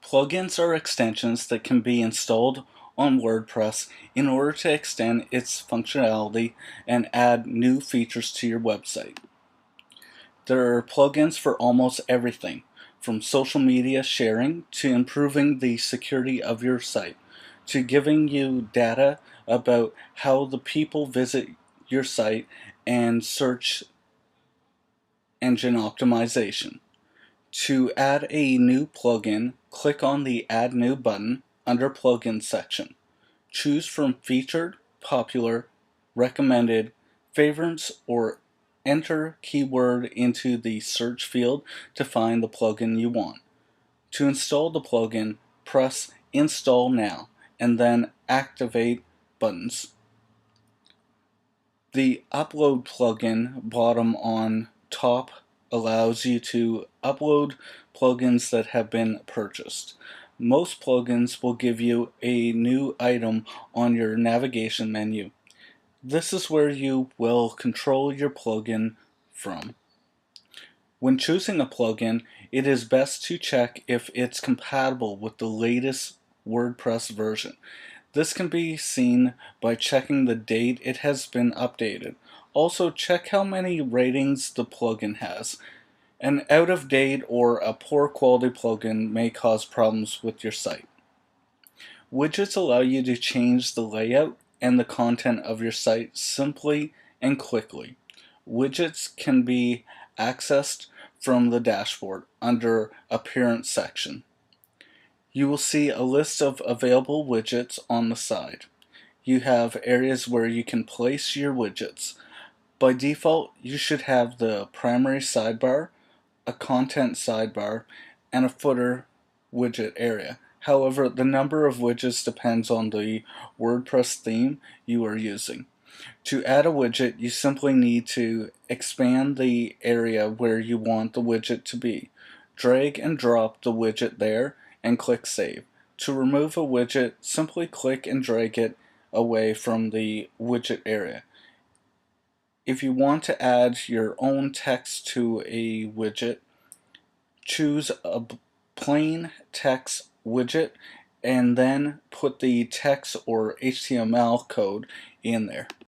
Plugins are extensions that can be installed on WordPress in order to extend its functionality and add new features to your website. There are plugins for almost everything, from social media sharing to improving the security of your site, to giving you data about how the people visit your site and search engine optimization. To add a new plugin, click on the Add New button under Plugins section. Choose from Featured, Popular, Recommended, Favorites, or enter keyword into the search field to find the plugin you want. To install the plugin, press Install Now and then Activate buttons. The Upload plugin bottom on top allows you to upload plugins that have been purchased. Most plugins will give you a new item on your navigation menu. This is where you will control your plugin from. When choosing a plugin, it is best to check if it's compatible with the latest WordPress version. This can be seen by checking the date it has been updated. Also, check how many ratings the plugin has. An out-of-date or a poor quality plugin may cause problems with your site. Widgets allow you to change the layout and the content of your site simply and quickly. Widgets can be accessed from the dashboard under Appearance section. You will see a list of available widgets on the side. You have areas where you can place your widgets. By default, you should have the primary sidebar, a content sidebar, and a footer widget area. However, the number of widgets depends on the WordPress theme you are using. To add a widget, you simply need to expand the area where you want the widget to be. Drag and drop the widget there and click Save. To remove a widget, simply click and drag it away from the widget area. If you want to add your own text to a widget, choose a plain text widget and then put the text or HTML code in there.